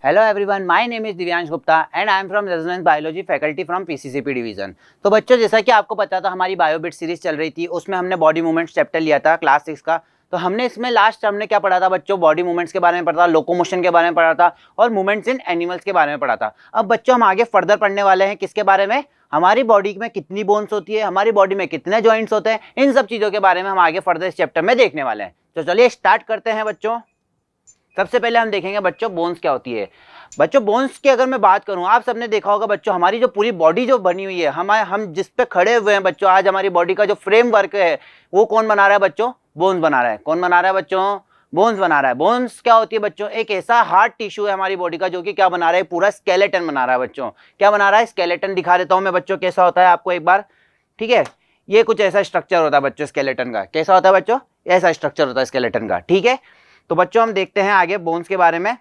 Hello everyone, my name is Divyansh Gupta and I am from Resonance biology faculty from PCCP division. तो बच्चों, जैसा कि आपको पता था हमारी बायोबिट सीरीज चल रही थी, उसमें हमने बॉडी मूवमेंट्स चैप्टर लिया था क्लास 6 का। तो हमने इसमें लास्ट हमने क्या पढ़ा था बच्चों, बॉडी मूवमेंट्स के बारे में पढ़ा था, लोकोमोशन के बारे में पढ़ा था और मूवमेंट्स इन एनिमल्स के बारे में पढ़ा था। अब बच्चों हम आगे फर्दर पढ़ने वाले हैं किसके बारे में, हमारी बॉडी में कितनी बोन्स होती है, हमारी बॉडी में कितने जॉइंट्स होते हैं, इन सब चीज़ों के बारे में हम आगे फर्दर इस चैप्टर में देखने वाले हैं। तो चलिए स्टार्ट करते हैं बच्चों। सबसे पहले हम देखेंगे बच्चों बोन्स क्या होती है। बच्चों बोन्स की अगर मैं बात करूं, आप सबने देखा होगा बच्चों, हमारी जो पूरी बॉडी जो बनी हुई है, हम जिस पे खड़े हुए हैं बच्चों, आज हमारी बॉडी का जो फ्रेमवर्क है वो कौन बना रहा है बच्चों, बोन्स बना रहा है। कौन बना रहा है बच्चों, बोन्स बना रहा है। बोन्स क्या होती है बच्चों, एक ऐसा हार्ड टिश्यू है हमारी बॉडी का जो कि क्या बना रहा है, पूरा स्केलेटन बना रहा है बच्चों। क्या बना रहा है, स्केलेटन। दिखा देता हूं मैं बच्चों कैसा होता है आपको एक बार, ठीक है। ये कुछ ऐसा स्ट्रक्चर होता है बच्चों स्केलेटन का। कैसा होता है बच्चों, ऐसा स्ट्रक्चर होता है स्केलेटन का, ठीक है। तो बच्चों हम देखते हैं आगे बोन्स के बारे में,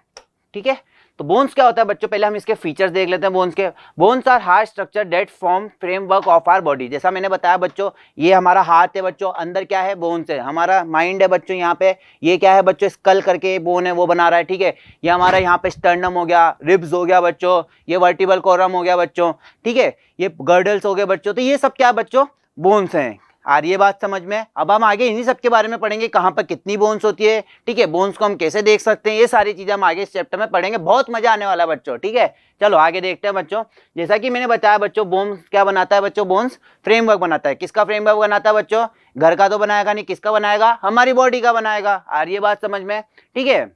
ठीक है। तो बोन्स क्या होता है बच्चों, पहले हम इसके फीचर्स देख लेते हैं बोन्स के। Bones are hard structure that form framework of our body. जैसा मैंने बताया बच्चों, ये हमारा हाथ है बच्चों, अंदर क्या है, बोन्स है। हमारा माइंड है बच्चों यहाँ पे, ये क्या है बच्चों, स्कल करके बोन है वो बना रहा है, ठीक है। ये हमारा यहाँ पे स्टर्नम हो गया, रिब्स हो गया बच्चों, ये वर्टिबल कॉलम हो गया बच्चों, ठीक है। ये गर्डल्स हो गए बच्चों। तो ये सब क्या है बच्चों, बोन्स हैं। आ रही है बात समझ में। अब हम आगे इन्हीं सब के बारे में पढ़ेंगे, कहाँ पर कितनी बोन्स होती है, ठीक है। बोन्स को हम कैसे देख सकते हैं, ये सारी चीजें हम आगे इस चैप्टर में पढ़ेंगे। बहुत मजा आने वाला है बच्चों, ठीक है। चलो आगे देखते हैं बच्चों। जैसा कि मैंने बताया बच्चों, बोन्स क्या बनाता है बच्चों, बोन्स फ्रेमवर्क बनाता है। किसका फ्रेमवर्क बनाता है बच्चों, घर का तो बनाएगा नहीं, किसका बनाएगा, हमारी बॉडी का बनाएगा। आ रही है बात समझ में, ठीक है।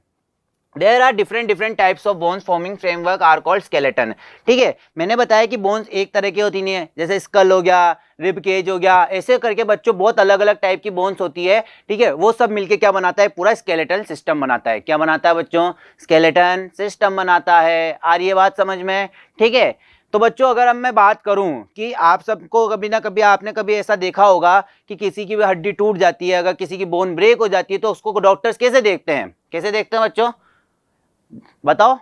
There are different types of bones forming framework are called skeleton, ठीक है। मैंने बताया कि बोन्स एक तरह की होती नहीं है, जैसे स्कल हो गया, रिब केज हो गया, ऐसे करके बच्चों बहुत अलग अलग टाइप की बोन्स होती है, ठीक है। वो सब मिलके क्या बनाता है, पूरा स्केलेटन सिस्टम बनाता है। क्या बनाता है बच्चों, स्केलेटन सिस्टम बनाता है। आ रही है बात समझ में, ठीक है। तो बच्चों अगर अब मैं बात करूं कि आप सबको कभी ना कभी आपने कभी ऐसा देखा होगा कि किसी की भी हड्डी टूट जाती है, अगर किसी की बोन ब्रेक हो जाती है, तो उसको डॉक्टर्स कैसे देखते हैं, कैसे देखते हैं बच्चों, बताओ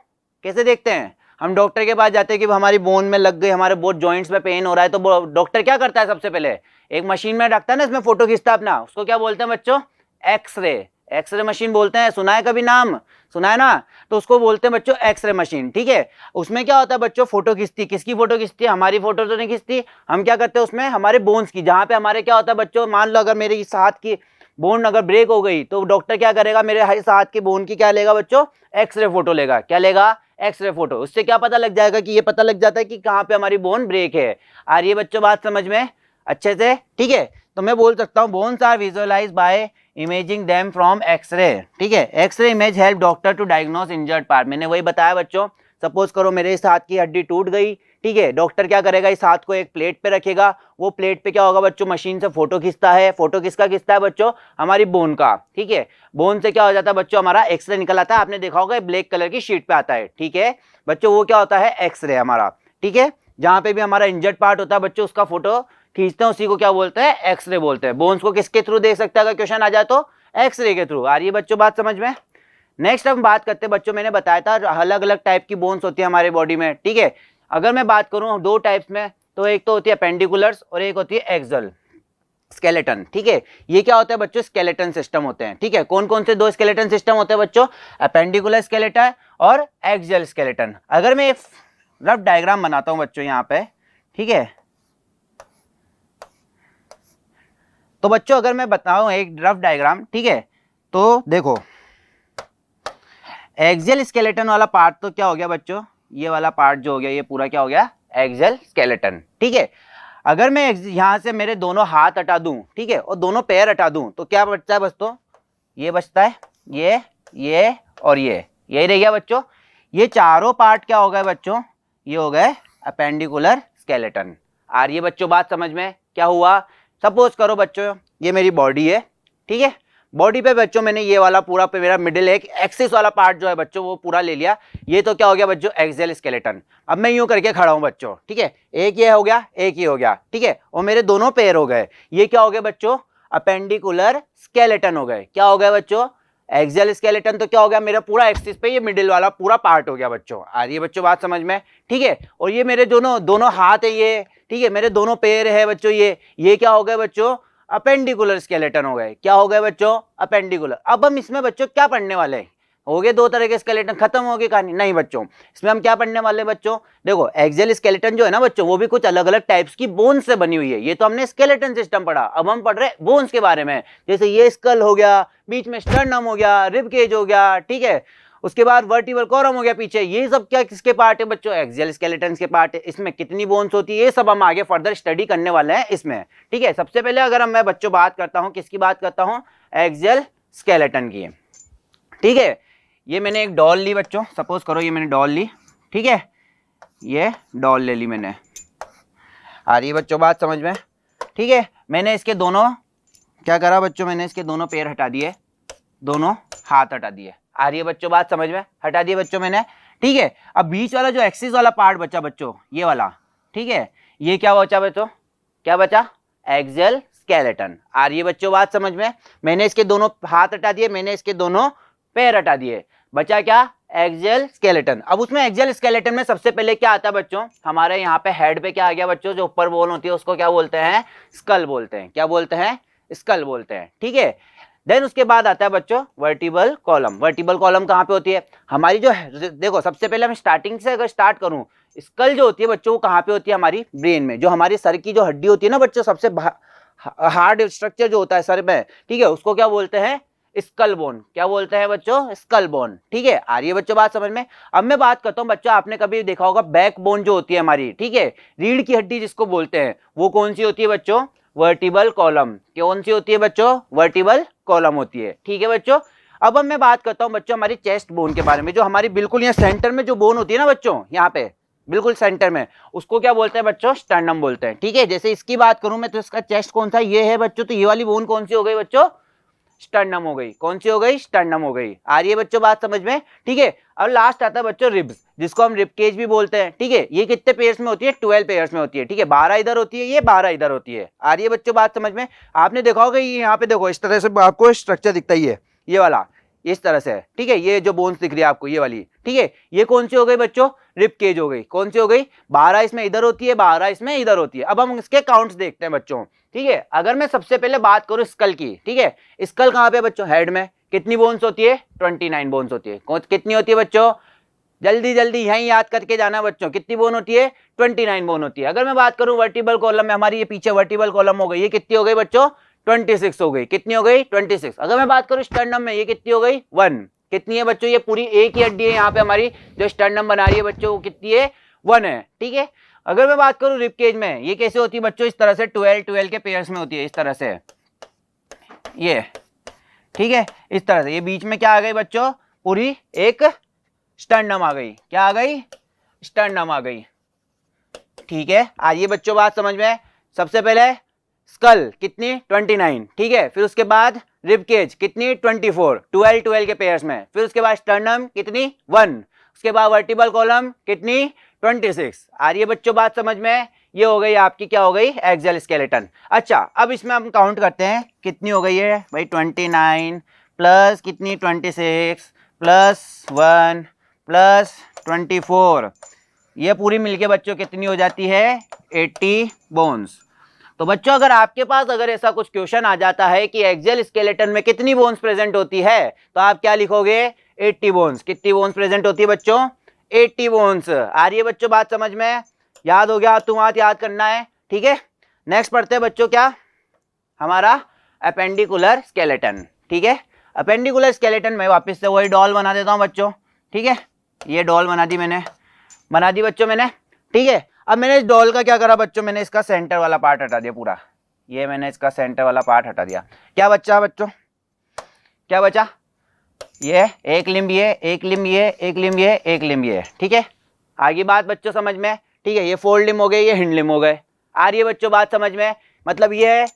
कैसे देखते हैं। हम डॉक्टर के पास जाते हैं कि हमारी बोन में लग गई, हमारे बहुत जॉइंट्स में पेन हो रहा है, तो डॉक्टर क्या करता है, सबसे पहले एक मशीन में रखता है ना, इसमें फोटो खींचता है अपना, उसको क्या बोलते हैं बच्चों, एक्सरे। एक्सरे मशीन बोलते हैं, सुना है कभी नाम, सुना है ना। तो उसको बोलते हैं बच्चों एक्सरे मशीन, ठीक है। उसमें क्या होता है बच्चों, फोटो खींचती, किसकी फोटो खींचती है, हमारी फोटो तो नहीं खींचती। हम क्या करते हैं उसमें, हमारे बोन्स की, जहां पे हमारे क्या होता है बच्चों, मान लो अगर मेरे इस हाथ की बोन अगर ब्रेक हो गई, तो डॉक्टर क्या करेगा, मेरे इस हाथ की बोन की क्या लेगा बच्चों, एक्सरे फोटो लेगा। क्या लेगा, एक्सरे फोटो। उससे क्या पता लग जाएगा कि ये पता लग जाता है कि कहाँ पे हमारी बोन ब्रेक है। आ रही है बच्चों बात समझ में अच्छे से, ठीक है। तो मैं बोल सकता हूँ bones are visualize by imaging them from x-ray, ठीक है। X-ray image help doctor to diagnose injured part. मैंने वही बताया बच्चों, सपोज करो मेरे इस हाथ की हड्डी टूट गई, ठीक है। डॉक्टर क्या करेगा, इस हाथ को एक प्लेट पे रखेगा, वो प्लेट पे क्या होगा बच्चों, मशीन से फोटो खींचता है। फोटो किसका खींचता है बच्चों, हमारी बोन का, ठीक है। बोन से क्या हो जाता है बच्चों, हमारा एक्सरे निकल आता है। आपने देखा होगा ब्लैक कलर की शीट पे आता है, ठीक है बच्चों, वो क्या होता है, एक्सरे हमारा, ठीक है। जहां पे भी हमारा इंजर्ड पार्ट होता है बच्चों, उसका फोटो खींचते हैं, उसी को क्या बोलते हैं, एक्सरे बोलते हैं। बोन्स को किसके थ्रू देख सकते हैं, अगर क्वेश्चन आ जाए तो एक्सरे के थ्रू। आ रही है बच्चों बात समझ में। नेक्स्ट हम बात करते हैं बच्चों, मैंने बताया था अलग अलग टाइप की बोन्स होती है हमारे बॉडी में, ठीक है। अगर मैं बात करूं दो टाइप्स में, तो एक तो होती है अपेंडिकुलर्स और एक होती है एक्सल स्केलेटन, ठीक है। ये क्या होता है बच्चों, स्केलेटन सिस्टम होते हैं, ठीक है। कौन कौन से दो स्केलेटन सिस्टम होते हैं बच्चों, अपेंडिकुलर स्केलेटन और एक्सल स्केलेटन। अगर मैं एक रफ डायग्राम बनाता हूं बच्चों यहाँ पे, ठीक है। तो बच्चों अगर मैं बताऊं एक रफ डायग्राम, ठीक है, तो देखो एक्सियल स्केलेटन वाला पार्ट तो क्या हो गया बच्चों, ये वाला पार्ट जो हो गया, ये पूरा क्या हो गया, एक्सियल स्केलेटन, ठीक है। अगर मैं यहां से मेरे दोनों हाथ हटा दूं, ठीक है, और दोनों पैर हटा दूं, तो क्या बचता है बच्चों, ये बचता है, ये और ये, यही रह गया बच्चों। ये चारों पार्ट क्या हो गए बच्चों, ये हो गए अपेंडिकुलर स्केलेटन। आ रही है बच्चों बात समझ में। क्या हुआ, सपोज करो बच्चों ये मेरी बॉडी है, ठीक है। बॉडी पे बच्चों मैंने ये वाला पूरा पे मेरा मिडिल एक एक्सिस वाला पार्ट जो है बच्चों, वो पूरा ले लिया। ये तो क्या हो गया बच्चों, एक्सियल स्केलेटन। अब मैं यूं करके खड़ा हूं बच्चों, ठीक है। एक ये हो गया, एक ये हो गया, ठीक है, और मेरे दोनों पैर हो गए। ये क्या हो गए बच्चों, अपेंडिकुलर स्केलेटन हो गए। क्या हो गए बच्चों, एक्सियल स्केलेटन। तो क्या हो गया, मेरा पूरा एक्सिस पे ये मिडिल वाला पूरा पार्ट हो गया बच्चों। आ रही है बच्चों बात समझ में, ठीक है। और ये मेरे दोनों हाथ है ये, ठीक है, मेरे दोनों पैर है बच्चों, ये क्या हो गए बच्चों, अपेंडिकुलर स्केलेटन हो गए। क्या हो गए बच्चों, अपेंडिकुलर। अब हम इसमें बच्चों क्या पढ़ने वाले हैं, हो गए दो तरह के स्केलेटन, खत्म हो गई कहानी। नहीं बच्चों, इसमें हम क्या पढ़ने वाले बच्चों, देखो एक्सियल स्केलेटन जो है ना बच्चों, वो भी कुछ अलग अलग टाइप्स की बोन्स से बनी हुई है। ये तो हमने स्केलेटन सिस्टम पढ़ा, अब हम पढ़ रहे हैं बोन्स के बारे में। जैसे ये स्कल हो गया, बीच में स्टर्नम हो गया, रिब केज हो गया, ठीक है, उसके बाद वर्टिब्रल कॉलम हो गया पीछे। ये सब क्या किसके पार्ट है बच्चों, एक्सियल स्केलेटन के पार्ट है। इसमें कितनी बोन्स होती है ये सब हम आगे फर्दर स्टडी करने वाले हैं इसमें, ठीक है। सबसे पहले अगर मैं बच्चों बात करता हूं, किसकी बात करता हूं, एक्सियल स्केलेटन की, ठीक है। ये मैंने एक डॉल ली बच्चों, सपोज करो ये मैंने डॉल ली, ठीक है, ये डॉल ले ली मैंने, आ रही है बच्चों बात समझ में, ठीक है। मैंने इसके दोनों क्या करा बच्चों, मैंने इसके दोनों पैर हटा दिए, दोनों हाथ हटा दिए, आ रही है बच्चों बात समझ में, हटा दिए बच्चों मैंने, ठीक है। अब बीच वाला जो एक्सिस वाला पार्ट बचा बच्चों, ये वाला, ठीक है, ये क्या बचा बच्चों, क्या बचा, एक्सियल स्केलेटन। आ रही है बच्चों बात समझ में। मैंने इसके दोनों हाथ हटा दिए, मैंने इसके दोनों पैर हटा दिए, बचा क्या, एक्सियल स्केलेटन। अब उसमें एक्सियल स्केलेटन में सबसे पहले क्या आता है बच्चों, हमारे यहाँ पे हेड पे क्या आ गया बच्चों, जो ऊपर बोन होती है उसको क्या बोलते हैं, स्कल बोलते हैं, क्या बोलते हैं, स्कल बोलते हैं, ठीक है। देन उसके बाद आता है बच्चों वर्टिबल कॉलम। वर्टिबल कॉलम कहाँ पे होती है हमारी, जो देखो सबसे पहले मैं स्टार्टिंग से अगर स्टार्ट करूं, स्कल जो होती है बच्चों वो कहाँ पे होती है, हमारी ब्रेन में। जो हमारी सर की जो हड्डी होती है ना बच्चों, सबसे हार्ड स्ट्रक्चर जो होता है सर में, ठीक है, उसको क्या बोलते हैं, स्कल बोन। क्या बोलते हैं बच्चों, स्कल बोन, ठीक है। आ रही है बच्चों बात समझ में। अब मैं बात करता हूं बच्चों, आपने कभी देखा होगा बैक बोन जो होती है हमारी, ठीक है, रीढ़ की हड्डी जिसको बोलते हैं, वो कौन सी होती है बच्चों, वर्टिबल कॉलम। कौन सी होती है बच्चों, वर्टिबल कॉलम होती है, ठीक है बच्चों। अब मैं बात करता हूं बच्चों हमारी चेस्ट बोन के बारे में, जो हमारी बिल्कुल यहाँ सेंटर में जो बोन होती है ना बच्चों, यहाँ पे बिल्कुल सेंटर में, उसको क्या बोलते हैं बच्चों, स्टर्नम बोलते हैं, ठीक है। जैसे इसकी बात करूं मैं तो इसका चेस्ट कौन सा, ये है बच्चों, तो ये वाली बोन कौन सी हो गई बच्चों, स्टर्नम हो गई। कौन सी हो गई, स्टर्नम हो गई। आ रही है बच्चों बात समझ में, ठीक है। अब लास्ट आता है बच्चों रिब्स, जिसको हम रिब केज भी बोलते हैं, ठीक है। ये कितने पेयर्स में होती है, 12 पेयर्स में होती है, ठीक है। 12 इधर होती है, ये 12 इधर होती है। आ रही है बच्चों बात समझ में। आपने देखा होगा ये यहाँ पे देखो इस तरह से आपको स्ट्रक्चर दिखता ही है, ये वाला इस तरह से, ठीक है। ये जो बोन्स दिख रही है आपको, ये वाली, ठीक है, ये कौन सी हो गई बच्चों, रिब केज हो गई। कौन सी हो गई, 12 इसमें इधर होती है, 12 इसमें इधर होती है। अब हम इसके काउंट्स देखते हैं बच्चों, ठीक है। अगर मैं सबसे पहले बात करूं स्कल की, ठीक है, स्कल कहां पे बच्चों, हेड में। कितनी बोन्स होती है, 29 बोन्स होती है। कितनी होती है बच्चों, जल्दी जल्दी यहीं याद करके जाना बच्चों, कितनी बोन होती है, 29 बोन होती है। अगर मैं बात करूं वर्टिबल कॉलम में, हमारी ये पीछे वर्टिबल कॉलम हो गई, ये कितनी हो गई बच्चों, 26 हो गई। कितनी हो गई, 26। अगर मैं बात करूं स्टर्नम में, ये कितनी हो गई, 1। कितनी है बच्चों, ये पूरी एक ही हड्डी है यहाँ पे हमारी, जो स्टर्नम बना रही है बच्चों, वो कितनी है, 1 है, ठीक है। अगर मैं बात करूं रिब केज में, ये कैसे होती है बच्चों, इस तरह से 12 के पेयर्स में होती है, इस तरह से, ये, ठीक है, इस तरह से। ये बीच में क्या आ गई बच्चों, पूरी एक स्टर्नम आ गई। क्या आ गई, स्टर्नम आ गई, ठीक है। आइए बच्चों बात समझ में। सबसे पहले स्कल कितनी, 29, ठीक है। फिर उसके बाद रिब केज कितनी, 24, 12 के पेयर्स में। फिर उसके बाद स्टर्नम कितनी, 1। उसके बाद वर्टिबल कॉलम कितनी, 26। आ रही है बच्चों बात समझ में। ये हो गई आपकी, क्या हो गई, एक्सियल स्केलेटन। अच्छा, अब इसमें हम काउंट करते हैं कितनी हो गई है भाई, 29 प्लस कितनी, 26 प्लस 1 प्लस 24, ये पूरी मिलके बच्चों कितनी हो जाती है, 80 बोन्स। तो बच्चों अगर आपके पास अगर ऐसा कुछ क्वेश्चन आ जाता है कि एक्सियल स्केलेटन में कितनी बोन्स प्रेजेंट होती है, तो आप क्या लिखोगे, 80 बोन्स। कितनी बोन्स प्रेजेंट होती है बच्चों, 80 बोन्स। आ रही है बच्चों बात समझ में, याद हो गया, तुम आज याद करना है, ठीक है। नेक्स्ट पढ़ते हैं बच्चों क्या, हमारा अपेंडिकुलर स्केलेटन, ठीक है। अपेंडिकुलर स्केलेटन में वापस से वही डॉल बना देता हूं बच्चों, ठीक है। ये डॉल बना दी मैंने, बना दी बच्चों मैंने, ठीक है। अब मैंने इस डॉल का क्या करा बच्चों, मैंने इसका सेंटर वाला पार्ट हटा दिया पूरा, ये मैंने इसका सेंटर वाला पार्ट हटा दिया। क्या बच्चा बच्चों, क्या बचा, ये एक लिम्ब, ये एक लिम्ब, ये एक लिम्ब, ये एक लिम्ब, ये, ठीक है। आगे बात बच्चों समझ में, ठीक है। ये फोर लिम्ब हो गए, ये हिंड लिम्ब हो गए। आ रही है बच्चों बात समझ में, मतलब ये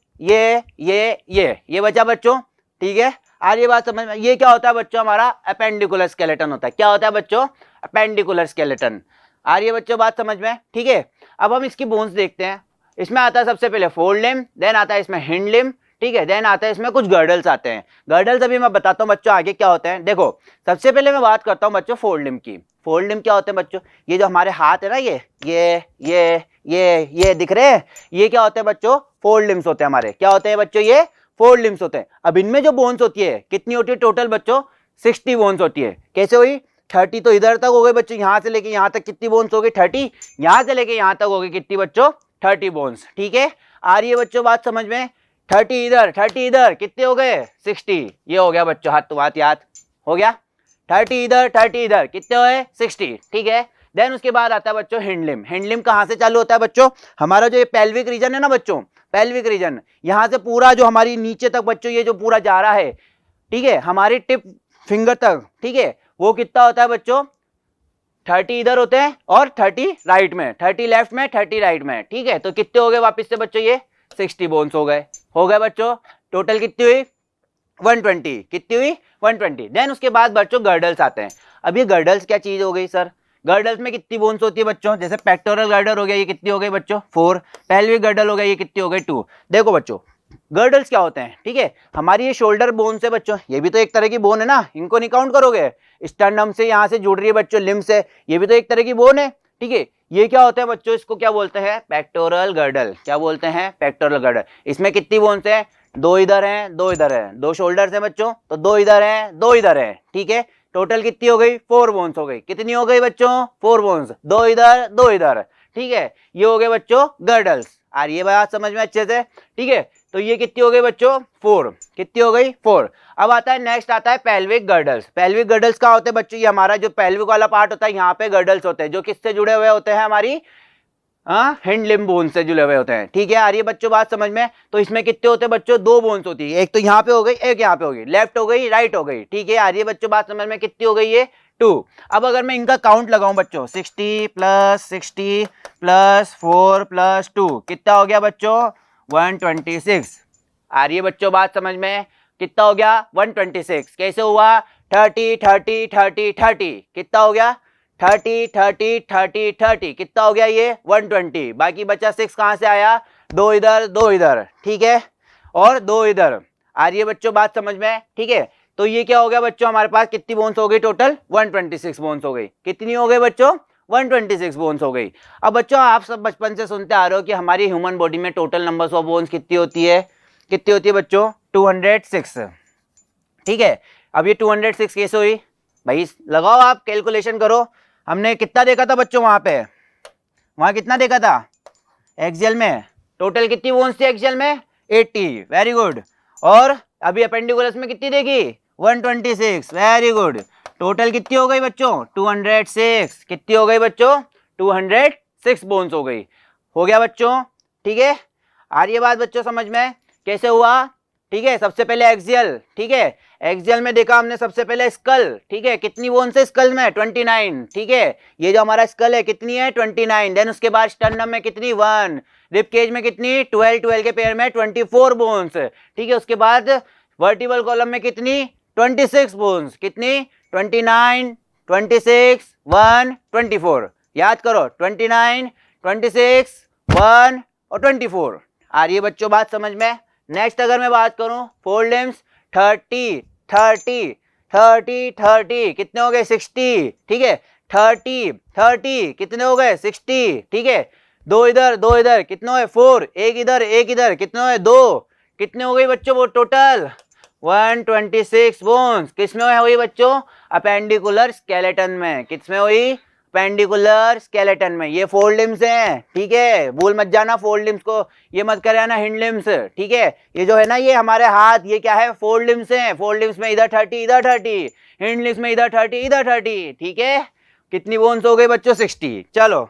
बचा बच्चों, ठीक है। आ रही है बात समझ में। ये क्या होता है बच्चों, हमारा अपेंडिकुलर स्केलेटन होता है। क्या होता है बच्चों, अपेंडिकुलर स्केलेटन। आ रही है बच्चों बात समझ में, ठीक है। अब हम इसकी बोन्स देखते हैं। इसमें आता है सबसे पहले फोर लिम्ब, देन आता है इसमें हिंड लिम्ब, ठीक है। देन आता है इसमें कुछ गर्डल्स आते हैं। गर्डल्स अभी मैं बताता हूँ बच्चों आगे क्या होते हैं। देखो सबसे पहले मैं बात करता हूँ बच्चों फोर लिम्ब की। फोर लिम्ब क्या होते हैं बच्चों, ये जो हमारे हाथ है ना, ये दिख रहे हैं, ये क्या होते हैं बच्चों, फोर लिम्ब्स होते हैं हमारे। क्या होते हैं बच्चों, ये फोर लिम्ब्स होते हैं। अब इनमें जो बोन्स होती है कितनी होती है टोटल बच्चों, 60 बोन्स होती है। कैसे हुई? 30 तो इधर तक हो गए बच्चों, यहाँ से लेके यहाँ तक कितनी बोन्स हो गई? 30। यहाँ से लेके यहाँ तक हो गई कितनी बच्चों? 30 बोन्स। ठीक है, आ रही है बच्चों बात समझ में? 30 इधर 30 इधर, कितने हो गए? 60। ये हो गया बच्चों, हाथ तो बात याद हो गया। 30 इधर 30 इधर, कितने हुए? 60। ठीक है, देन उसके बाद आता है बच्चों हैंडलिम। हैंडलिम कहाँ से चालू होता है बच्चों? हमारा जो ये पेल्विक रीजन है ना बच्चों, पेल्विक रीजन, यहाँ से पूरा जो हमारी नीचे तक बच्चों ये जो पूरा जा रहा है, ठीक है, हमारी टिप फिंगर तक, ठीक है, वो कितना होता है बच्चों? 30 इधर होते हैं और 30 राइट में, 30 लेफ्ट में, 30 राइट में। ठीक है, तो कितने हो गए वापस से बच्चों? ये 60 बोन्स हो गए बच्चों। टोटल कितनी हुई? 120। कितनी हुई? 120। देन उसके बाद बच्चों गर्डल्स आते हैं। अब ये गर्डल्स क्या चीज हो गई सर? गर्डल्स में कितनी बोन्स होती है बच्चों? जैसे पेक्टोरल गर्डल हो गया, ये कितनी हो गई बच्चों? 4। पेल्विक गर्डल हो गया, ये कितनी हो गई? 2। देखो बच्चों, गर्डल्स क्या होते हैं? ठीक है, हमारी ये शोल्डर बोन से बच्चों, ये भी तो एक तरह की बोन है ना, इनको नहीं काउंट करोगे? स्टर्नम से यहाँ से जुड़ रही है बच्चों लिम्ब से, ये भी तो एक तरह की बोन है। ठीक है, ये क्या होता है बच्चों? इसको क्या बोलते हैं? Pectoral girdle. क्या बोलते हैं? Pectoral girdle. इसमें कितनी बोन्स है? 2 इधर हैं, 2 इधर है, 2 शोल्डर्स हैं बच्चों, तो 2 इधर हैं, 2 इधर है। ठीक है, टोटल कितनी हो गई? 4 बोन्स हो गई। कितनी हो गई बच्चों? 4 बोन्स, 2 इधर 2 इधर। ठीक है, ये हो गए बच्चों गर्डल्स। आ रही है बात समझ में अच्छे से? ठीक है, तो ये कितनी हो गई बच्चों? 4। कितनी हो गई? 4। अब आता है नेक्स्ट, आता है पेल्विक गर्डल्स। पेल्विक गर्डल्स क्या होते हैं बच्चों? ये हमारा जो पेल्विक वाला पार्ट होता है, यहाँ पे गर्डल्स होते हैं, जो किससे जुड़े हुए होते हैं? हमारी हैंड लिम्ब बोन से जुड़े हुए होते हैं। ठीक है, आ रही है बच्चों बात समझ में? तो इसमें कितने होते हैं बच्चों? 2 बोन्स होती है, एक तो यहाँ पे हो गई, एक यहाँ पे हो गई, लेफ्ट हो गई, राइट हो गई। ठीक है, आ रही है बच्चों बात समझ में? कितनी हो गई? ये 2। अब अगर मैं इनका काउंट लगाऊं बच्चों, 60 + 60 + 4 + 2, कितना हो गया बच्चों? 126। आ रही है बच्चों बात समझ में? कितना हो गया? 126। कैसे हुआ? 30 30 30 30, कितना हो गया? 30 30 30 30, कितना हो गया? ये 120। बाकी बचा 6 कहाँ से आया? 2 इधर 2 इधर। ठीक है, और 2 इधर। आ रही है बच्चों बात समझ में? ठीक है, तो ये क्या हो गया बच्चों? हमारे पास कितनी बोन्स हो गई टोटल? 126 बोन्स हो गई। कितनी हो गई बच्चों? 126 बोन्स हो गई। अब बच्चों आप सब बचपन से सुनते आ रहे हो कि हमारी ह्यूमन बॉडी में टोटल नंबर्स ऑफ बोन्स कितनी होती है? कितनी होती है बच्चों? 206। ठीक है, अब ये 206 कैसे हुई भाई? लगाओ आप, कैलकुलेशन करो। हमने कितना देखा था बच्चों वहां पे? वहां कितना देखा था? एक्सियल में टोटल कितनी बोन्स थी एक्सियल में? 80। Very good. और अभी अपेंडिकुलस में कितनी देखी? 126। Very good. टोटल कितनी हो गई बच्चों? 206। कितनी हो गई बच्चों? 206 बोन्स हो गई। हो गया बच्चों? ठीक है, आ रही है बात बच्चों समझ में? कैसे हुआ? ठीक है, सबसे पहले एक्सियल। ठीक है, एक्सियल में देखा हमने सबसे पहले स्कल। ठीक है, कितनी बोन्स है स्कल में? 29। ठीक है, ये जो हमारा स्कल है कितनी है? 29। देन उसके बाद स्टर्नम में कितनी? 1। रिब केज में कितनी? 12। 12 के पेयर में 24 बोन्स। ठीक है, उसके बाद वर्टिबल कॉलम में कितनी? 26 बोन्स। कितनी? 29 26 1 24। याद करो, 29 26 1 और 24। आ रही है बच्चों बात समझ में? नेक्स्ट अगर मैं बात करूं, 4 लिम्स, 30 30 30 30, कितने हो गए? 60। ठीक है, 30 30, कितने हो गए? 60। ठीक है, 2 इधर 2 इधर, कितने हुए? 4। एक इधर, कितने हुए? 2। कितने हो गई बच्चों वो टोटल? 126 बोन्स। किसमें हुई बच्चों? अपेंडिकुलर स्केलेटन में। किसमें हुई? पेंडिकुलर स्केलेटन में। ये 4 लिम्स हैं। ठीक है, भूल मत जाना 4 लिम्स को, ये मत कर ना हिंड लिम्स। ठीक है, ये जो है ना, ये हमारे हाथ, ये क्या है? 4 लिम्स हैं। 4 लिम्स में इधर 30 इधर 30, हिंड लिम्स में इधर 30 इधर 30। ठीक है, कितनी बोन्स हो गई बच्चों? 60। चलो,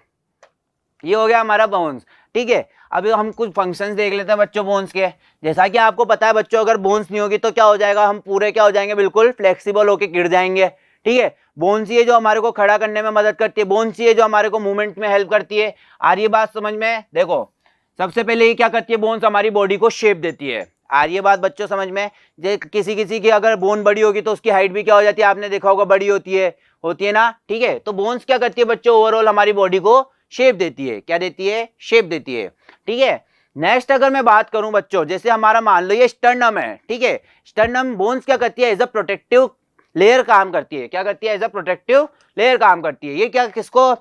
ये हो गया हमारा बोन्स। ठीक है, अभी हम कुछ फंक्शंस देख लेते हैं बच्चों बोन्स के। जैसा कि आपको पता है बच्चों, अगर बोन्स नहीं होगी तो क्या हो जाएगा? हम पूरे क्या हो जाएंगे? बिल्कुल फ्लेक्सिबल होके गिर जाएंगे। ठीक है, बोन्स ही है जो हमारे को खड़ा करने में मदद करती है, बोन्स ही है जो हमारे को मूवमेंट में हेल्प करती है। आ रही है बात समझ में? देखो, सबसे पहले ये क्या करती है? बोन्स हमारी बॉडी को शेप देती है। आ रही है बात बच्चों समझ में? किसी किसी की अगर बोन बड़ी होगी तो उसकी हाइट भी क्या हो जाती है? आपने देखा होगा, बड़ी होती है ना। ठीक है, तो बोन्स क्या करती है बच्चों? ओवरऑल हमारी बॉडी को शेप देती है। क्या देती है? शेप देती है। ठीक है, नेक्स्ट अगर मैं बात करूं बच्चों, जैसे हमारा मान लो ये स्टर्नम है। ठीक है, स्टर्नम बोन्स क्या करती है? एज अ प्रोटेक्टिव लेयर काम करती है। क्या करती है? एज अ प्रोटेक्टिव लेयर काम करती है। ये क्या किसको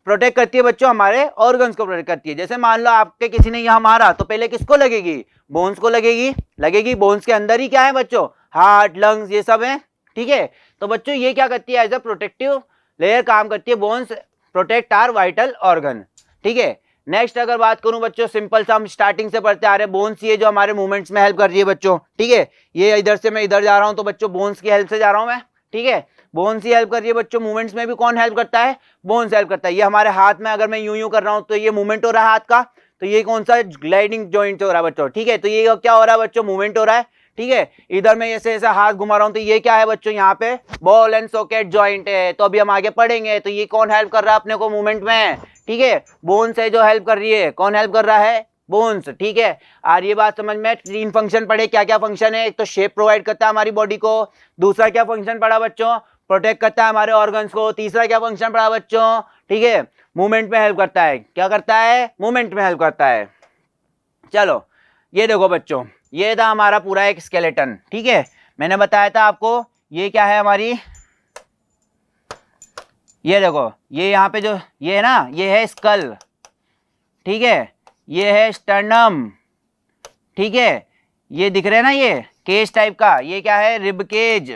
प्रोटेक्ट करती है बच्चों? हमारे ऑर्गन्स को प्रोटेक्ट करती है। जैसे मान लो आपके किसी ने यहाँ मारा तो पहले किसको लगेगी? बोन्स को लगेगी। बोन्स के अंदर ही क्या है बच्चों? हार्ट, लंग्स, ये सब है। ठीक है, तो बच्चों ये क्या करती है, एज अ प्रोटेक्टिव लेयर काम करती है, bones protect are vital organ. ठीक है, नेक्स्ट अगर बात करूं बच्चों, सिंपल सा हम स्टार्टिंग से पढ़ते आ रहे हैं, बोन्स ये जो हमारे मूवमेंट्स में हेल्प कर रही है बच्चों। ठीक है, ये इधर से मैं इधर जा रहा हूं तो बच्चों बोन्स की हेल्प से जा रहा हूं मैं। ठीक है, बोन्स ही हेल्प कर रही है बच्चों। मूवमेंट्स में भी कौन हेल्प करता है, बोन्स हेल्प करता है। ये हमारे हाथ में अगर मैं यूं यूं कर रहा हूं तो ये मूवमेंट हो रहा है हाथ का, तो ये कौन सा ग्लाइडिंग जॉइंट हो रहा है बच्चों। ठीक है, तो ये क्या हो रहा है बच्चों, मूवमेंट हो रहा है। ठीक है, इधर मैं ऐसे ऐसे हाथ घुमा रहा हूं तो ये क्या है बच्चों, यहाँ पे बॉल एंड सॉकेट जॉइंट है। तो अभी हम आगे पढ़ेंगे, तो ये कौन हेल्प कर रहा है अपने को मूवमेंट में, ठीक है, बोन्स है जो हेल्प कर रही है। कौन हेल्प कर रहा है, बोन्स। ठीक है, और ये बात समझ में, 3 फंक्शन पढ़े, क्या क्या फंक्शन है, एक तो शेप प्रोवाइड करता है हमारी बॉडी को, दूसरा क्या फंक्शन पढ़ा बच्चों, प्रोटेक्ट करता है हमारे ऑर्गन्स को, तीसरा क्या फंक्शन पढ़ा बच्चों, ठीक है, मूवमेंट में हेल्प करता है। क्या करता है, मूवमेंट में हेल्प करता है। चलो ये देखो बच्चों, ये था हमारा पूरा एक स्केलेटन। ठीक है, मैंने बताया था आपको, ये क्या है हमारी, ये देखो, ये यहाँ पे जो ये है ना, ये है स्कल। ठीक है, ये है स्टर्नम। ठीक है, ये दिख रहे हैं ना, ये केज टाइप का, ये क्या है, रिब केज।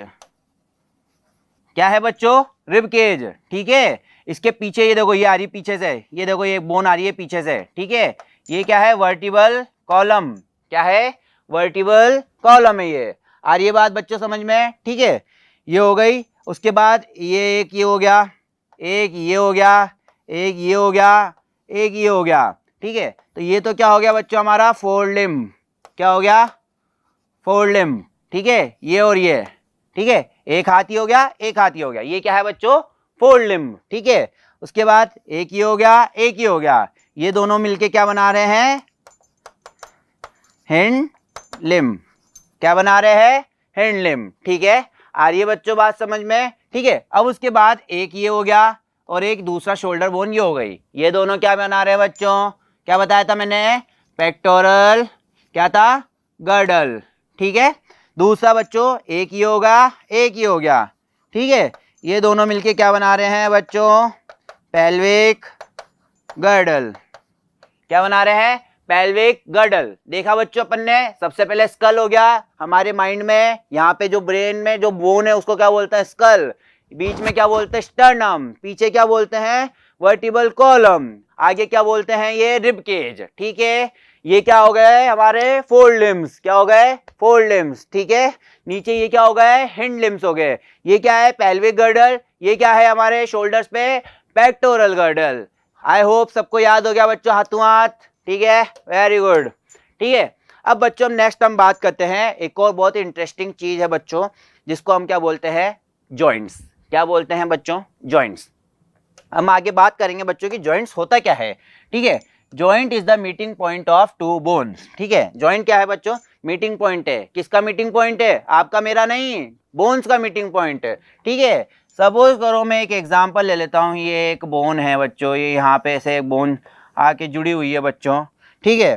क्या है बच्चों, रिब केज। ठीक है, इसके पीछे ये देखो, ये आ रही पीछे से, ये देखो ये बोन आ रही है पीछे से। ठीक है, ये क्या है, वर्टिबल कॉलम। क्या है, वर्टिबल कॉलम है ये। आ रही है बात बच्चों समझ में। ठीक है, ये हो गई। उसके बाद ये एक ये हो गया, एक ये हो गया, एक ये हो गया, एक ये हो गया। ठीक है, तो ये तो क्या हो गया बच्चों, हमारा फोर लिम्ब। क्या हो गया, फोर लिम्ब। ठीक है, ये और ये। ठीक है, एक हाथी हो गया, एक हाथी हो गया, ये क्या है बच्चों, फोर लिम्ब। ठीक है, उसके बाद एक ये हो गया, एक ये हो गया, ये दोनों मिलके क्या बना रहे हैं, हिंड लिम्ब। क्या बना रहे हैं, हिंड लिम्ब। ठीक है, आ रही है बच्चों बात समझ में। ठीक है, अब उसके बाद एक ये हो गया और एक दूसरा शोल्डर बोन ये हो गई, ये दोनों क्या बना रहे हैं बच्चों, क्या बताया था मैंने, पेक्टोरल, क्या था, गर्डल। ठीक है, दूसरा बच्चों एक ये होगा, एक ये हो गया। ठीक है, ये दोनों मिलके क्या बना रहे हैं बच्चों, पेल्विक गर्डल। क्या बना रहे हैं, पेल्विक गर्डल। देखा बच्चों अपन ने, सबसे पहले स्कल हो गया हमारे माइंड में, यहाँ पे जो ब्रेन में जो बोन है उसको क्या बोलते हैं, स्कल। बीच में क्या बोलते हैं, स्टर्नम। पीछे क्या बोलते हैं, वर्टिबल कॉलम। आगे क्या बोलते हैं, ये रिब केज। ठीक है, ये क्या हो गए हमारे फोर लिम्स। क्या हो गए, फोर लिम्स। ठीक है, नीचे ये क्या हो गए, हिंड लिम्स हो गए। ये क्या है, पेल्विक गर्डल। ये क्या है हमारे शोल्डर्स पे, पेक्टोरल गर्डल। आई होप सबको याद हो गया बच्चों, हाथों हाथ। ठीक है, वेरी गुड। ठीक है, अब बच्चों नेक्स्ट हम बात करते हैं, एक और बहुत इंटरेस्टिंग चीज है बच्चों, जिसको हम क्या बोलते हैं, जॉइंट्स। क्या बोलते हैं बच्चों, जॉइंट्स। हम आगे बात करेंगे बच्चों की जॉइंट्स होता क्या है। ठीक है, joint is the meeting point of two bones. ठीक है, जॉइंट क्या है बच्चों, मीटिंग पॉइंट है। किसका मीटिंग पॉइंट है, आपका मेरा नहीं, बोन्स का मीटिंग पॉइंट है। ठीक है, सपोज करो मैं एक एग्जांपल ले लेता हूँ, ये एक बोन है बच्चों, ये यहाँ पे ऐसे एक बोन आके जुड़ी हुई है बच्चों। ठीक है,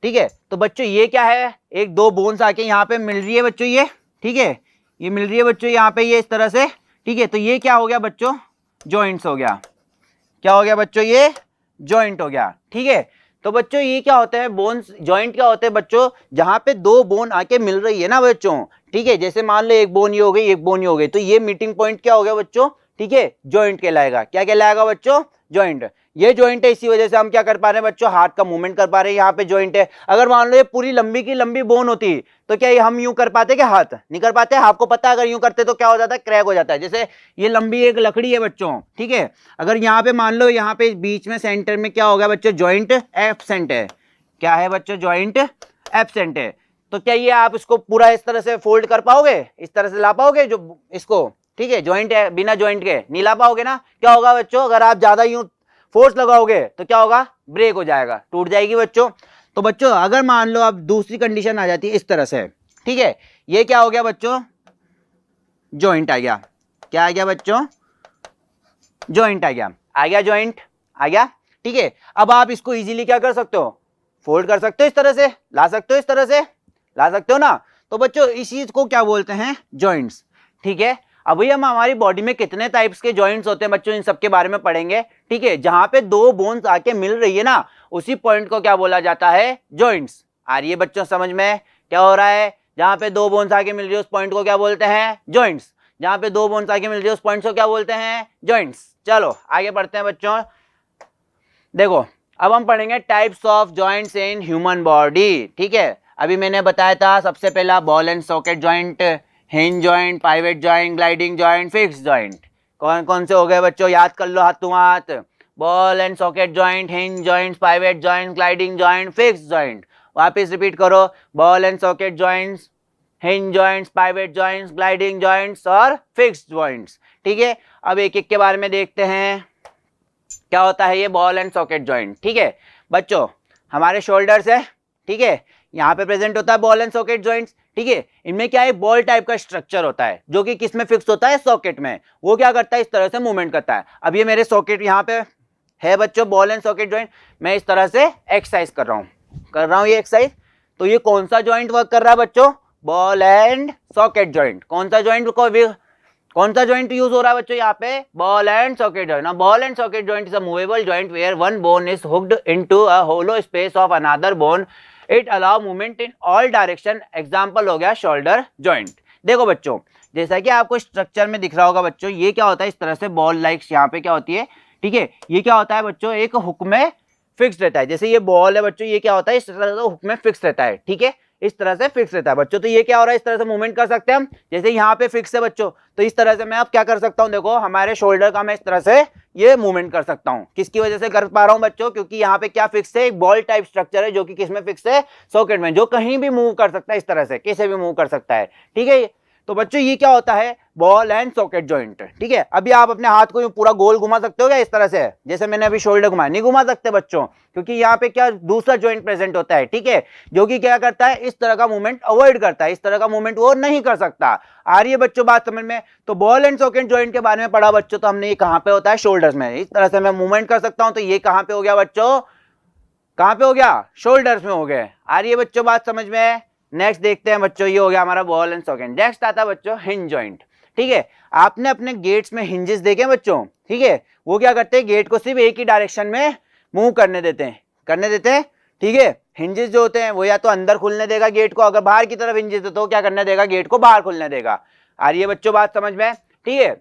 ठीक है, तो बच्चों ये क्या है, एक दो बोन्स आके यहाँ पे मिल रही है बच्चों ये। ठीक है, ये मिल रही है बच्चों यहाँ पे, ये इस तरह से। ठीक है, तो ये क्या हो गया बच्चों, जॉइंट्स हो गया। क्या हो गया बच्चों, ये जॉइंट हो गया। ठीक है, तो बच्चों ये क्या होता है, बोन्स जॉइंट क्या होते हैं बच्चों, जहां पे दो बोन आके मिल रही है ना बच्चों। ठीक है, जैसे मान लो एक बोन ये हो गई, एक बोन ये हो गई, तो ये मीटिंग पॉइंट क्या हो गया बच्चों, ठीक है, जॉइंट कहलाएगा। क्या कहलाएगा बच्चों, जॉइंट। ये जॉइंट है, इसी वजह से हम क्या कर पा रहे हैं बच्चों, हाथ का मूवमेंट कर पा रहे हैं, यहाँ पे जॉइंट है। अगर मान लो ये पूरी लंबी की लंबी बोन होती तो क्या ये हम यूं कर पाते, क्या हाथ नहीं कर पाते। आपको पता है अगर यूं करते तो क्या हो जाता है, क्रैक हो जाता है। जैसे ये लंबी एक लकड़ी है बच्चों, ठीक है, अगर यहाँ पे मान लो यहाँ पे बीच में सेंटर में क्या हो गया बच्चों, जॉइंट एब्सेंट है। क्या है बच्चों, जॉइंट एब्सेंट है। तो क्या ये आप इसको पूरा इस तरह से फोल्ड कर पाओगे, इस तरह से ला पाओगे जो इसको, ठीक है, जॉइंट है, बिना जॉइंट के नहीं ला पाओगे ना। क्या होगा बच्चों, अगर आप ज्यादा यूं फोर्स लगाओगे तो क्या होगा, ब्रेक हो जाएगा, टूट जाएगी बच्चों। तो बच्चों अगर मान लो अब दूसरी कंडीशन आ जाती है इस तरह से, ठीक है, ये क्या हो गया बच्चों, जॉइंट आ गया। क्या आ गया बच्चों, जॉइंट आ गया, आ गया जॉइंट आ गया। ठीक है, अब आप इसको इजीली क्या कर सकते हो, फोल्ड कर सकते हो, इस तरह से ला सकते हो, इस तरह से ला सकते हो ना। तो बच्चों इस चीज को क्या बोलते हैं, जॉइंट्स। ठीक है, अभी हम हमारी बॉडी में कितने टाइप्स के जॉइंट्स होते हैं बच्चों, इन सबके बारे में पढ़ेंगे। ठीक है, जहां पे दो बोन्स आके मिल रही है ना, उसी पॉइंट को क्या बोला जाता है, जॉइंट्स। आ रही है बच्चों समझ में, क्या हो रहा है, जहां पे दो बोन्स आके मिल रही है उस पॉइंट को क्या बोलते हैं, जॉइंट्स। जहाँ पे दो बोन्स आके मिल रही है उस पॉइंट्स को क्या बोलते हैं? जॉइंट्स। चलो आगे बढ़ते हैं बच्चों। देखो अब हम पढ़ेंगे types of joints in human body. ठीक है, अभी मैंने बताया था सबसे पहला ball and socket joint, hinge joint, pivot joint, gliding joint, fix joint. कौन कौन से हो गए बच्चों? याद कर लो हाथों हाथ। Ball and socket joint, hinge joint, pivot joint, gliding joint, fix joint. वापिस रिपीट करो, ball and socket joints, hinge joints, pivot joints, gliding joints और फिक्स्ड जॉइंट्स। ठीक है, अब एक एक के बारे में देखते हैं क्या होता है ये बॉल एंड सॉकेट जॉइंट। ठीक है बच्चों, हमारे शोल्डर्स है, ठीक है, यहाँ पे प्रेजेंट होता है बॉल एंड सॉकेट जॉइंट्स। ठीक है, इनमें क्या है? बॉल टाइप का स्ट्रक्चर होता है जो कि किस में फिक्स होता है? सॉकेट में। वो क्या करता है? इस तरह से मूवमेंट करता है। अब ये मेरे सॉकेट यहाँ पे है बच्चों, बॉल एंड सॉकेट जॉइंट। मैं इस तरह से एक्सरसाइज कर रहा हूँ ये एक्सरसाइज। तो ये कौन सा जॉइंट वर्क कर रहा है बच्चों? Ball and socket joint. कौन सा जॉइंट यूज हो रहा है बच्चों यहाँ पे? Ball and socket joint. Now ball and socket joint is a movable joint where one bone is hooked into a hollow space of another bone. It allow movement in all direction. Example हो गया shoulder joint. देखो बच्चों, जैसा कि आपको structure में दिख रहा होगा बच्चों, ये क्या होता है? इस तरह से बॉल लाइक्स यहाँ पे क्या होती है? ठीक है, ये क्या होता है बच्चों? एक हुक में फिक्स रहता है। जैसे ये बॉल है बच्चों, ये क्या होता है? इस तरह से हुक में फिक्स रहता है। ठीक है, इस तरह से फिक्स रहता है बच्चों। तो ये क्या हो रहा है? इस तरह से मूवमेंट कर सकते हैं हम। जैसे यहाँ पे फिक्स है बच्चों, तो इस तरह से मैं अब क्या कर सकता हूँ? देखो हमारे शोल्डर का मैं इस तरह से ये मूवमेंट कर सकता हूँ। किसकी वजह से कर पा रहा हूँ बच्चों? क्योंकि यहाँ पे क्या फिक्स है? एक बॉल टाइप स्ट्रक्चर है जो कि किसमें फिक्स है? सॉकेट में, जो कहीं भी मूव कर सकता है, इस तरह से कैसे भी मूव कर सकता है। ठीक है, तो बच्चों ये क्या होता है? Ball and socket joint. ठीक है, अभी आप अपने हाथ को पूरा गोल घुमा सकते हो क्या? इस तरह से, जैसे मैंने अभी शोल्डर घुमाया, नहीं घुमा सकते बच्चों, क्योंकि यहाँ पे क्या दूसरा जॉइंट प्रेजेंट होता है। ठीक है, जो कि क्या करता है? इस तरह का मूवमेंट अवॉइड करता है। इस तरह का मूवमेंट वो नहीं कर सकता। आ रही है बच्चों बात समझ में? तो बॉल एंड सॉकेट जॉइंट के बारे में पढ़ा बच्चों, तो हमने ये कहाँ पे होता है? शोल्डर्स में। इस तरह से मैं मूवमेंट कर सकता हूँ। तो ये कहाँ पे हो गया बच्चों? कहाँ पे हो गया? शोल्डर्स में हो गए। आ रही है बच्चों बात समझ में? नेक्स्ट देखते हैं बच्चों, ये हो गया हमारा बॉल एंड सॉकेट। नेक्स्ट आता है बच्चों हिंज जॉइंट। ठीक है, आपने अपने गेट्स में हिंजेस देखे बच्चों? ठीक है, वो क्या करते हैं? गेट को सिर्फ एक ही डायरेक्शन में मूव करने देते हैं। ठीक है, हिंजेस जो होते हैं वो या तो अंदर खुलने देगा गेट को, अगर बाहर की तरफ हिंजेस है तो क्या करने देगा? गेट को बाहर खुलने देगा। आ रही है बच्चों बात समझ में? ठीक है,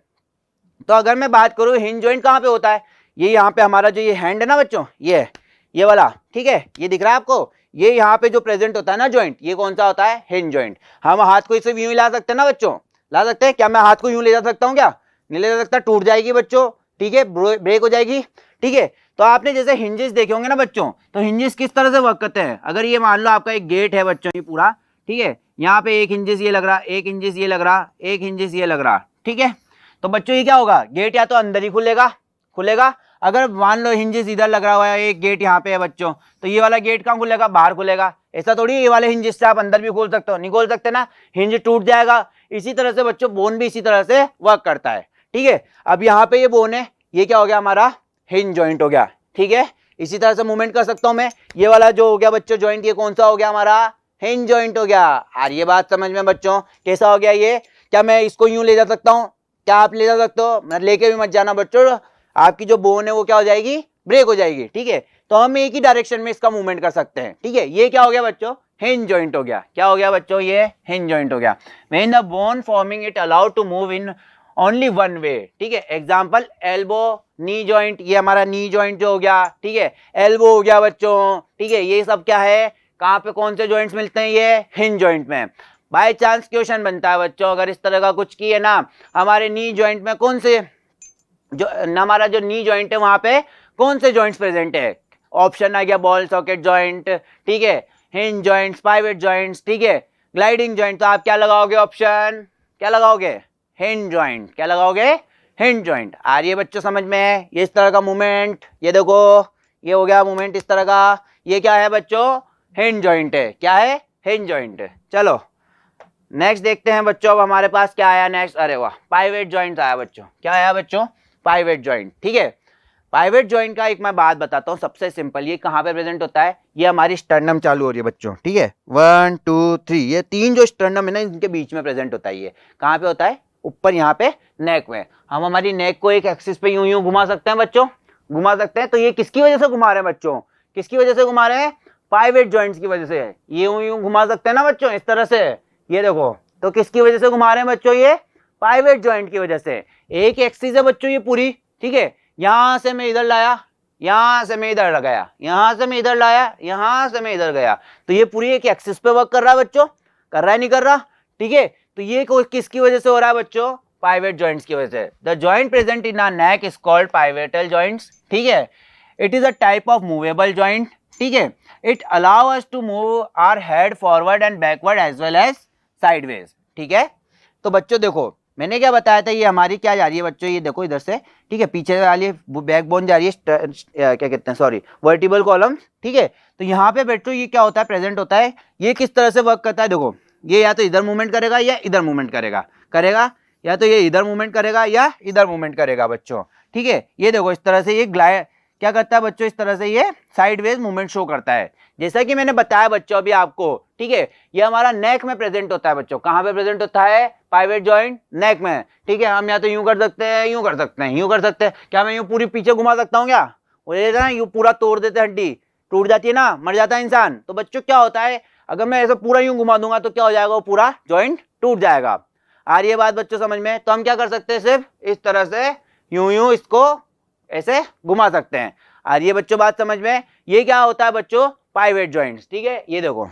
तो अगर मैं बात करूं हिंज जॉइंट कहाँ पे होता है? ये यहाँ पे हमारा जो ये हैंड है ना बच्चों, ये वाला, ठीक है, ये दिख रहा है आपको? ये यहाँ पे जो प्रेजेंट होता है ना जॉइंट, ये कौन सा होता है? Hinge joint. हम हाथ को इसे यूं ही ला सकते हैं ना बच्चों? ला सकते हैं क्या? मैं हाथ को यूं ले जा सकता हूँ क्या? नहीं ले जा सकता, टूट जाएगी बच्चों। ठीक है, ब्रेक हो जाएगी। ठीक है, तो आपने जैसे हिंजेस देखे होंगे ना बच्चों, तो हिंजेस किस तरह से वर्क करते हैं? अगर ये मान लो आपका एक गेट है बच्चों, ये पूरा, ठीक है, यहाँ पे एक हिंजेस ये लग रहा, एक हिंजेस ये लग रहा, एक हिंजेस ये लग रहा। ठीक है, तो बच्चों ये क्या होगा? गेट या तो अंदर ही खुलेगा। अगर मान लो हिंजेस इधर लग रहा हुआ है, एक गेट यहाँ पे है बच्चों, तो ये वाला गेट कहाँ खुलेगा? बाहर खुलेगा। ऐसा थोड़ी ये वाले हिंजेस से आप अंदर भी खोल सकते हो, नहीं खोल सकते ना, हिंज टूट जाएगा। इसी तरह से बच्चों बोन भी इसी तरह से वर्क करता है। ठीक है, अब यहाँ पे ये बोन है, ये क्या हो गया? हमारा हिंज जॉइंट हो गया। ठीक है, इसी तरह से मूवमेंट कर सकता हूं मैं। ये वाला जो हो गया बच्चों जॉइंट, ये कौन सा हो गया? हमारा हिंज जॉइंट हो गया। और ये बात समझ में बच्चों? कैसा हो गया ये? क्या मैं इसको यूं ले जा सकता हूँ? क्या आप ले जा सकते हो? मैं लेके भी मत जाना बच्चों, आपकी जो बोन है वो क्या हो जाएगी? ब्रेक हो जाएगी। ठीक है, तो हम एक ही डायरेक्शन में इसका मूवमेंट कर सकते हैं। ठीक है, ये क्या हो गया बच्चों? हिंज जॉइंट हो गया। क्या हो गया बच्चों? ये हिंज जॉइंट हो गया। When the bone forming it allowed to move in only one way. ठीक है, एग्जांपल एल्बो, नी जॉइंट, ये हमारा नी जॉइंट जो हो गया। ठीक है, एल्बो हो गया बच्चों। ठीक है, ये सब क्या है? कहाँ पे कौन से जॉइंट्स मिलते हैं? ये हिंज जॉइंट में। बाय चांस क्वेश्चन बनता है बच्चों, अगर इस तरह का कुछ किए ना, हमारे नी जॉइंट में कौन से जो हमारा जो नी जॉइंट है वहां पे कौन से जॉइंट्स प्रेजेंट है? ऑप्शन आ गया बॉल सॉकेट जॉइंट, ठीक है, हिंज जॉइंट्स, पाइवेट जॉइंट्स, ठीक है, ग्लाइडिंग जॉइंट। तो आप क्या लगाओगे? ऑप्शन क्या लगाओगे? Hinge joint. क्या लगाओगे? Hinge joint. आ रही है बच्चों समझ में? ये इस तरह का मूवमेंट, ये देखो ये हो गया मूवमेंट इस तरह का, ये क्या है बच्चों? हिंज जॉइंट है। क्या है? हिंज जॉइंट है। चलो नेक्स्ट देखते हैं बच्चों, अब हमारे पास क्या आया नेक्स्ट? अरे वाह, पाइवेट जॉइंट आया बच्चों। क्या आया बच्चों? Pivot joint. ठीक है, पाइवेट जॉइंट का एक मैं बात बताता हूँ, सबसे सिंपल, ये कहाँ पे प्रेजेंट होता है? ये हमारी स्टर्नम चालू हो रही है बच्चों, ठीक है, 1 2 3, ये तीन जो स्टर्नम है ना, इनके बीच में प्रेजेंट होता है। ये कहाँ पे होता है? ऊपर यहाँ पे नेक में। हम हमारी नेक को एक एक्सिस पे यूं यूं घुमा सकते हैं बच्चों, घुमा सकते हैं। तो ये किसकी वजह से घुमा रहे हैं बच्चों? किसकी वजह से घुमा रहे हैं? पाइवेट जॉइंट्स की वजह से। ये यूं यूं घुमा सकते हैं ना बच्चों, इस तरह से, ये देखो। तो किसकी वजह से घुमा रहे हैं बच्चों? ये पाइवेट जॉइंट की वजह से। एक एक्सिस है बच्चों ये पूरी, ठीक है, यहां से मैं इधर लाया, यहां से मैं इधर गया, यहां से मैं इधर लाया, यहां से मैं इधर गया, तो ये पूरी एक एक्सिस पे वर्क कर रहा है बच्चों, कर रहा है नहीं कर रहा, ठीक है। तो ये किसकी वजह से हो रहा है बच्चों? पाइवेट जॉइंट्स की वजह से। The joint present in our neck is called pivotal joints, ठीक है। It is a type of movable joint, ठीक है। It allow us to move our head forward and backward as well as sideways, ठीक है। तो बच्चों देखो मैंने क्या बताया था, ये हमारी क्या जा रही है बच्चों, ये देखो इधर से, ठीक है, पीछे जा रही है बैकबोन, जा रही है क्या कहते हैं, सॉरी, वर्टिबल कॉलम, ठीक है। तो यहाँ पे बच्चों ये क्या होता है, प्रेजेंट होता है, ये किस तरह से वर्क करता है, देखो ये या तो इधर मूवमेंट करेगा या इधर मूवमेंट करेगा, या तो ये इधर मूवमेंट करेगा या इधर मूवमेंट करेगा बच्चों, ठीक है। ये देखो इस तरह से ये क्या करता है बच्चों, इस तरह से ये साइडवेज मूवमेंट शो करता है, जैसा कि मैंने बताया बच्चों अभी आपको, ठीक है। ये हमारा नेक में प्रेजेंट होता है बच्चों, कहाँ पे प्रेजेंट होता है? पाइवेट जॉइंट नेक में, ठीक है। हम या तो यूं कर सकते हैं, यूं कर सकते हैं, यूं कर सकते हैं, क्या मैं यूं पूरी पीछे घुमा सकता हूँ क्या? बोले ना यूं पूरा तोड़ देते, हड्डी टूट जाती है ना, मर जाता है इंसान। तो बच्चों क्या होता है, अगर मैं ऐसा पूरा यूं घुमा दूंगा तो क्या हो जाएगा, वो पूरा जॉइंट टूट जाएगा। आ रही है बात बच्चों समझ में? तो हम क्या कर सकते हैं, सिर्फ इस तरह से यूं इसको ऐसे घुमा सकते हैं। आ रही है बच्चों बात समझ में? ये क्या होता है बच्चों, पाइवेट जॉइंट्स, ठीक है। ये देखो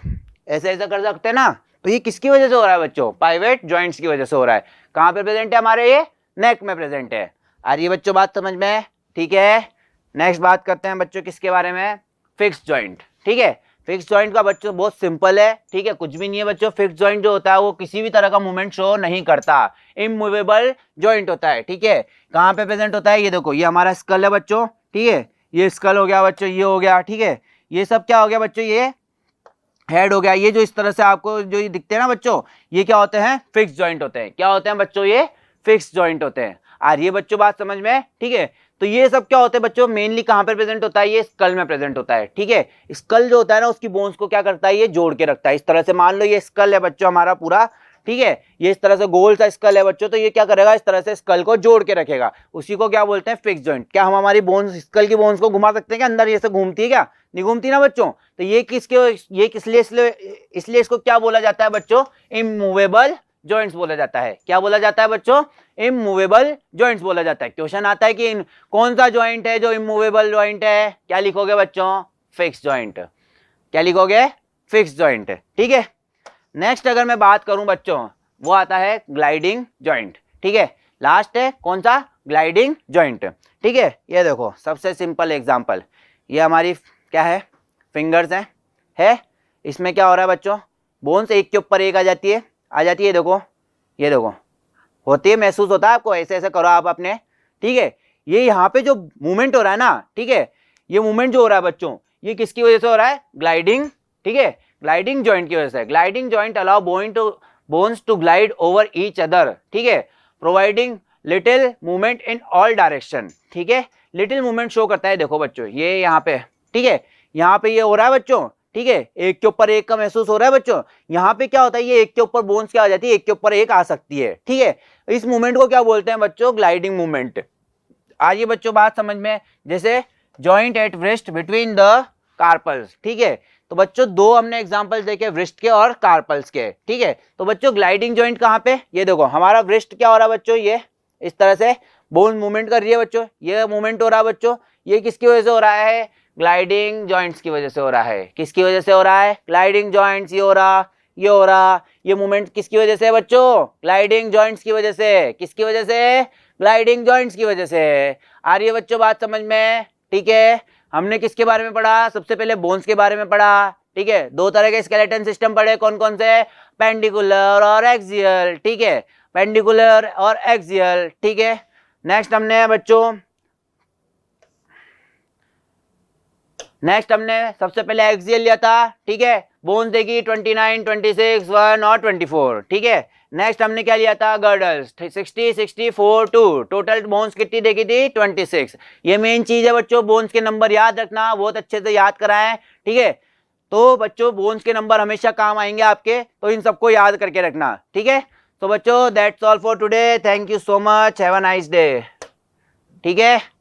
ऐसे ऐसा कर सकते हैं ना, तो ये किसकी वजह से हो रहा है बच्चों? पाइवेट जॉइंट्स की वजह से हो रहा है। कहाँ पे प्रेजेंट है हमारे? ये नेक में प्रेजेंट है। आ रही है बच्चों बात समझ में? ठीक है। नेक्स्ट बात करते हैं बच्चों किसके बारे में? फिक्स जॉइंट, ठीक है। फिक्स जॉइंट का बच्चों बहुत सिंपल है, ठीक है, कुछ भी नहीं है बच्चों। फिक्स जॉइंट जो होता है वो किसी भी तरह का मूवमेंट शो नहीं करता, इमूवेबल जॉइंट होता है, ठीक है। कहाँ पे प्रेजेंट होता है? ये देखो ये हमारा स्कल है बच्चों, ठीक है, ये स्कल हो गया बच्चों, ये हो गया, ठीक है। ये सब क्या हो गया बच्चों? ये हेड हो गया। ये जो इस तरह से आपको जो ये दिखते हैं ना बच्चों, ये क्या होते हैं? फिक्स जॉइंट होते हैं। क्या होते हैं बच्चों? ये फिक्स जॉइंट होते हैं। आ रही है बच्चों बात समझ में? ठीक है। तो ये सब क्या होते हैं बच्चों? मेनली कहां पर प्रेजेंट होता है? ये स्कल में प्रेजेंट होता है, ठीक है। स्कल जो होता है ना उसकी बोन्स को क्या करता है? ये जोड़ के रखता है। इस तरह से मान लो ये स्कल है बच्चों हमारा पूरा, ठीक है, ये इस तरह से गोल सा स्कल है बच्चों, तो ये क्या करेगा? इस तरह से स्कल को जोड़ के रखेगा, उसी को क्या बोलते हैं? Fix joint. क्या हम हमारी बोन्स, स्कल की बोन्स को घुमा सकते हैं क्या अंदर? ये से घूमती है क्या? नहीं घूमती ना बच्चों। तो ये इसलिए इसको क्या बोला जाता है बच्चों? इमूवेबल जॉइंट्स बोला जाता है। क्या बोला जाता है बच्चों? इमूवेबल जॉइंट्स बोला जाता है। क्वेश्चन आता है कि कौन सा जॉइंट है जो इमूवेबल जॉइंट है? क्या लिखोगे बच्चों? Fix joint. क्या लिखोगे? फिक्स जॉइंट, ठीक है। नेक्स्ट अगर मैं बात करूं बच्चों, वो आता है ग्लाइडिंग जॉइंट, ठीक है। लास्ट है कौन सा? ग्लाइडिंग जॉइंट, ठीक है। ये देखो सबसे सिंपल एग्जांपल, ये हमारी क्या है? फिंगर्स है। इसमें क्या हो रहा है बच्चों? बोन्स एक के ऊपर एक आ जाती है, देखो, ये देखो होती है, महसूस होता है आपको? ऐसे ऐसे करो आप अपने, ठीक है। ये यहाँ पे जो मूवमेंट हो रहा है ना, ठीक है, ये मूवमेंट जो हो रहा है बच्चों, ये किसकी वजह से हो रहा है? ग्लाइडिंग, ठीक है, ग्लाइडिंग जॉइंट की वजह से। Gliding joint allow bones to glide over each other, ठीक है, providing little movement in all direction, ठीक है। लिटिल मूवमेंट शो करता है, देखो बच्चों ये यहाँ पे, ठीक है, यहाँ पे ये हो रहा है बच्चों, ठीक है, एक के ऊपर एक का महसूस हो रहा है बच्चों। यहाँ पे क्या होता है? ये एक के ऊपर बोन्स क्या आ जाती है? एक के ऊपर एक आ सकती है, ठीक है। इस मूवमेंट को क्या बोलते हैं बच्चों? Gliding movement. आइए बच्चों बात समझ में, जैसे joint at wrist between the carpals, ठीक है। तो बच्चों दो हमने एग्जांपल्स देखे, व्रिस्ट के और कार्पल्स के, ठीक है। तो बच्चों ग्लाइडिंग जॉइंट कहाँ पे? ये देखो हमारा व्रिस्ट क्या हो रहा है बच्चों? ये इस तरह से बोन मूवमेंट कर रही है बच्चों, ये मूवमेंट हो रहा है बच्चों। ये किसकी वजह से हो रहा है? ग्लाइडिंग जॉइंट्स की वजह से हो रहा है। किसकी वजह से हो रहा है? Gliding joints. ये हो रहा, ये हो रहा, ये मूवमेंट किसकी वजह से है बच्चों? ग्लाइडिंग जॉइंट्स की वजह से। किसकी वजह से? ग्लाइडिंग जॉइंट्स की वजह से। आ रही है बच्चों बात समझ में? ठीक है। हमने किसके बारे में पढ़ा? सबसे पहले बोन्स के बारे में पढ़ा, ठीक है। दो तरह के स्केलेटन सिस्टम पढ़े, कौन कौन से? पेंडिकुलर और एक्सियल, ठीक है, पेंडिकुलर और एक्सियल, ठीक है। नेक्स्ट हमने सबसे पहले एक्सियल लिया था, ठीक है। बोन्स देखी 29, 26, 1 और 24, ठीक है। नेक्स्ट हमने क्या लिया था? गर्डल्स 60, 64, 2। टोटल बोन्स कितनी देखी थी? 26। ये मेन चीज है बच्चों, बोन्स के नंबर याद रखना, बहुत अच्छे से याद कराएं, ठीक है। तो बच्चों बोन्स के नंबर हमेशा काम आएंगे आपके, तो इन सबको याद करके रखना, ठीक है। तो बच्चों that's all for today, thank you so much, have a nice day, ठीक है।